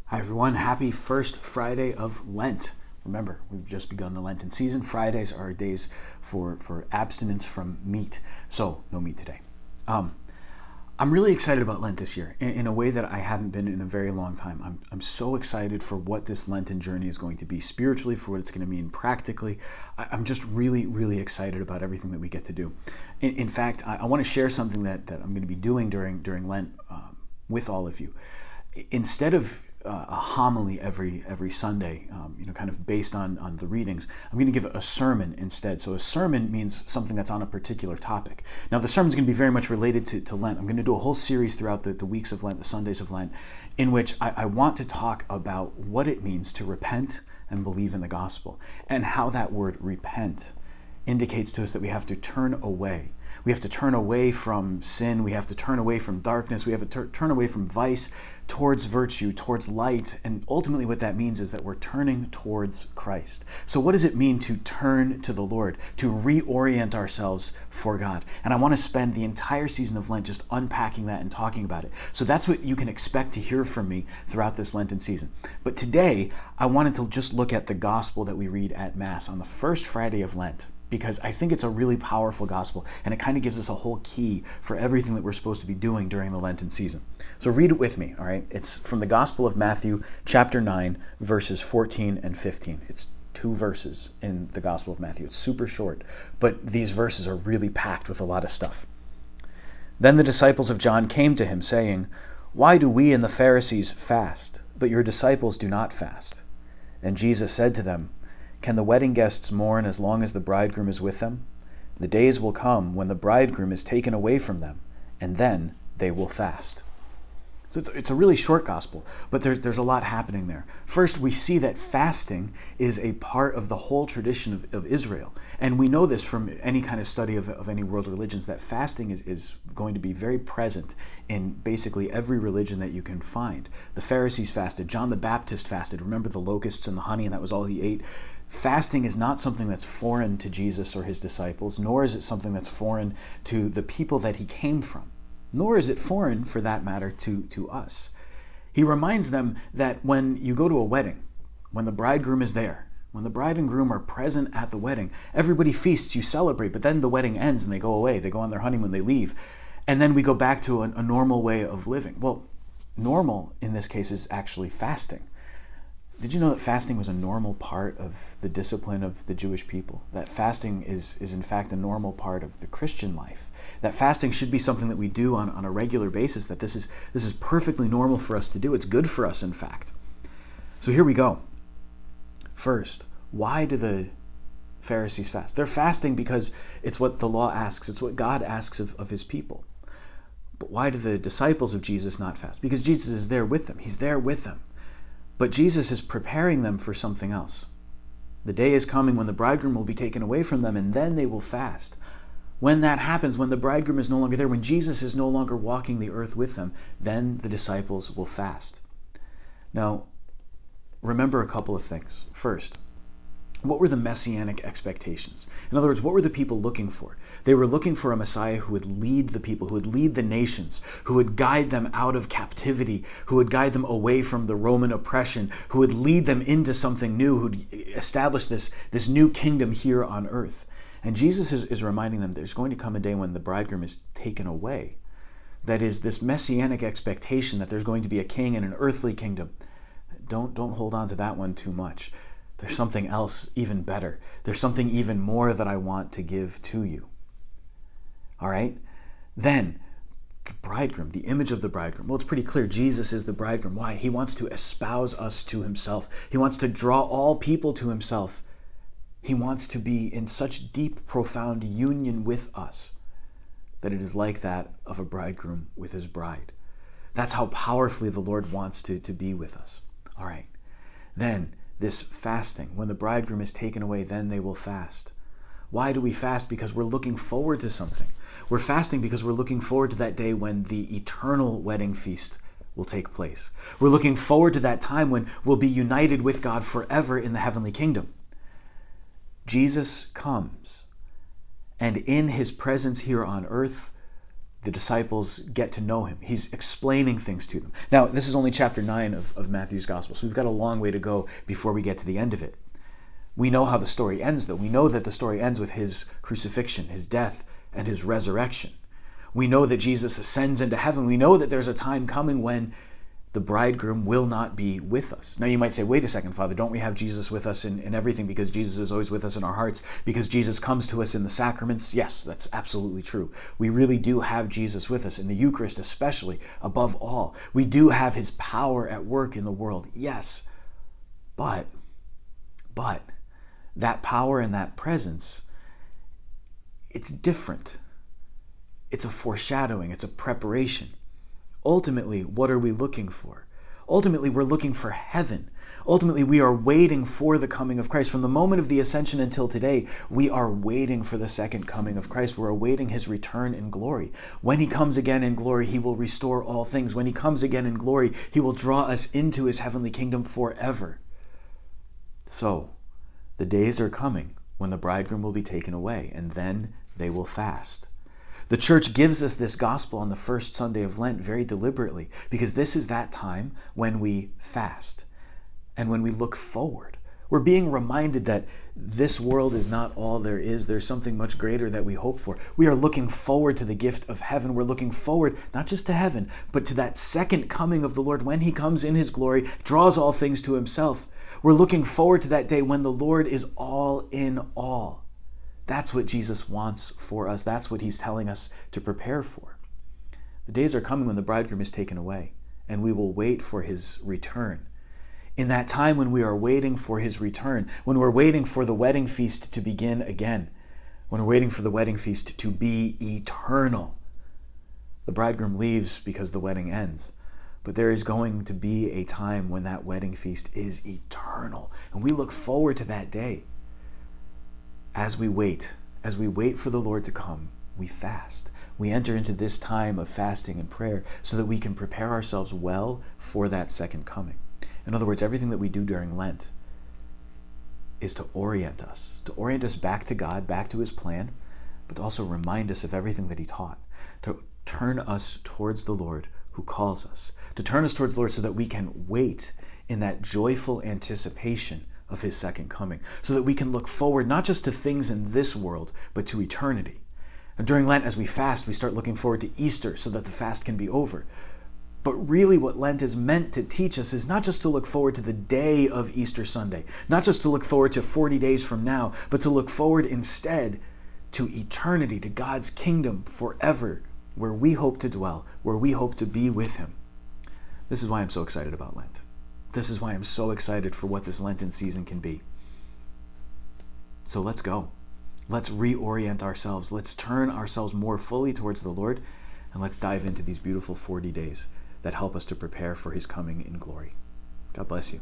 Hi everyone, happy first Friday of Lent. Remember, we've just begun the Lenten season. Fridays are days for abstinence from meat, so no meat today. I'm really excited about Lent this year in a way that I haven't been in a very long time. I'm so excited for what this Lenten journey is going to be spiritually, for what it's going to mean practically. I'm just really excited about everything that we get to do. In fact, I want to share something that I'm going to be doing during Lent with all of you. Instead of a homily every Sunday, kind of based on the readings, I'm going to give a sermon instead. So a sermon means something that's on a particular topic. Now the sermon's going to be very much related to Lent. I'm going to do a whole series throughout the weeks of Lent, the Sundays of Lent, in which I want to talk about what it means to repent and believe in the gospel, and how that word repent indicates to us that we have to turn away. We have to turn away from sin. We have to turn away from darkness. We have to turn away from vice towards virtue, towards light. And ultimately what that means is that we're turning towards Christ. So what does it mean to turn to the Lord, to reorient ourselves for God? And I want to spend the entire season of Lent just unpacking that and talking about it. So that's what you can expect to hear from me throughout this Lenten season. But today, I wanted to just look at the gospel that we read at Mass on the first Friday of Lent, because I think it's a really powerful gospel, and it kind of gives us a whole key for everything that we're supposed to be doing during the Lenten season. So read it with me, all right? It's from the Gospel of Matthew, chapter 9, verses 14 and 15. It's 2 verses in the Gospel of Matthew. It's super short, but these verses are really packed with a lot of stuff. Then the disciples of John came to him, saying, "Why do we and the Pharisees fast, but your disciples do not fast?" And Jesus said to them, "Can the wedding guests mourn as long as the bridegroom is with them? The days will come when the bridegroom is taken away from them, and then they will fast." So it's a really short gospel, but there's a lot happening there. First, we see that fasting is a part of the whole tradition of Israel. And we know this from any kind of study of any world religions, that fasting is going to be very present in basically every religion that you can find. The Pharisees fasted. John the Baptist fasted. Remember the locusts and the honey, and that was all he ate. Fasting is not something that's foreign to Jesus or his disciples, nor is it something that's foreign to the people that he came from. Nor is it foreign, for that matter, to us. He reminds them that when you go to a wedding, when the bridegroom is there, when the bride and groom are present at the wedding, everybody feasts, you celebrate, but then the wedding ends and they go away. They go on their honeymoon, they leave. And then we go back to a normal way of living. Well, normal in this case is actually fasting. Did you know that fasting was a normal part of the discipline of the Jewish people? That fasting is in fact a normal part of the Christian life. That fasting should be something that we do on a regular basis, that this is perfectly normal for us to do. It's good for us, in fact. So here we go. First, why do the Pharisees fast? They're fasting because it's what the law asks. It's what God asks of his people. But why do the disciples of Jesus not fast? Because Jesus is there with them. He's there with them. But Jesus is preparing them for something else. The day is coming when the bridegroom will be taken away from them, and then they will fast. When that happens, when the bridegroom is no longer there, when Jesus is no longer walking the earth with them, then the disciples will fast. Now, remember a couple of things. First, what were the messianic expectations? In other words, what were the people looking for? They were looking for a Messiah who would lead the people, who would lead the nations, who would guide them out of captivity, who would guide them away from the Roman oppression, who would lead them into something new, who would establish this new kingdom here on earth. And Jesus is reminding them there's going to come a day when the bridegroom is taken away. That is, this messianic expectation that there's going to be a king and an earthly kingdom. Don't hold on to that one too much. There's something else even better. There's something even more that I want to give to you. All right? Then, the bridegroom, the image of the bridegroom. Well, it's pretty clear. Jesus is the bridegroom. Why? He wants to espouse us to himself. He wants to draw all people to himself. He wants to be in such deep, profound union with us that it is like that of a bridegroom with his bride. That's how powerfully the Lord wants to be with us. All right. Then, this fasting, when the bridegroom is taken away, then they will fast. Why do we fast? Because we're looking forward to something. We're fasting because we're looking forward to that day when the eternal wedding feast will take place. We're looking forward to that time when we'll be united with God forever in the heavenly kingdom. Jesus comes, and in his presence here on earth, the disciples get to know him. He's explaining things to them. Now, this is only chapter 9 of Matthew's gospel, so we've got a long way to go before we get to the end of it. We know how the story ends, though. We know that the story ends with his crucifixion, his death, and his resurrection. We know that Jesus ascends into heaven. We know that there's a time coming when the bridegroom will not be with us. Now you might say, wait a second, Father, don't we have Jesus with us in everything because Jesus is always with us in our hearts, because Jesus comes to us in the sacraments? Yes, that's absolutely true. We really do have Jesus with us, in the Eucharist especially, above all. We do have his power at work in the world, yes. But that power and that presence, it's different. It's a foreshadowing, it's a preparation. Ultimately, what are we looking for? Ultimately, we're looking for heaven. Ultimately, we are waiting for the coming of Christ. From the moment of the ascension until today, we are waiting for the second coming of Christ. We're awaiting his return in glory. When he comes again in glory, he will restore all things. When he comes again in glory, he will draw us into his heavenly kingdom forever. So, the days are coming when the bridegroom will be taken away, and then they will fast. The church gives us this gospel on the first Sunday of Lent very deliberately, because this is that time when we fast and when we look forward. We're being reminded that this world is not all there is. There's something much greater that we hope for. We are looking forward to the gift of heaven. We're looking forward not just to heaven, but to that second coming of the Lord when he comes in his glory, draws all things to himself. We're looking forward to that day when the Lord is all in all. That's what Jesus wants for us. That's what he's telling us to prepare for. The days are coming when the bridegroom is taken away, and we will wait for his return. In that time when we are waiting for his return, when we're waiting for the wedding feast to begin again, when we're waiting for the wedding feast to be eternal, the bridegroom leaves because the wedding ends. But there is going to be a time when that wedding feast is eternal, and we look forward to that day. As we wait for the Lord to come, we fast. We enter into this time of fasting and prayer so that we can prepare ourselves well for that second coming. In other words, everything that we do during Lent is to orient us back to God, back to his plan, but to also remind us of everything that he taught, to turn us towards the Lord who calls us, to turn us towards the Lord so that we can wait in that joyful anticipation of his second coming, so that we can look forward not just to things in this world, but to eternity. And during Lent, as we fast, we start looking forward to Easter so that the fast can be over. But really what Lent is meant to teach us is not just to look forward to the day of Easter Sunday, not just to look forward to 40 days from now, but to look forward instead to eternity, to God's kingdom forever, where we hope to dwell, where we hope to be with him. This is why I'm so excited about Lent. This is why I'm so excited for what this Lenten season can be. So let's go. Let's reorient ourselves. Let's turn ourselves more fully towards the Lord, and let's dive into these beautiful 40 days that help us to prepare for his coming in glory. God bless you.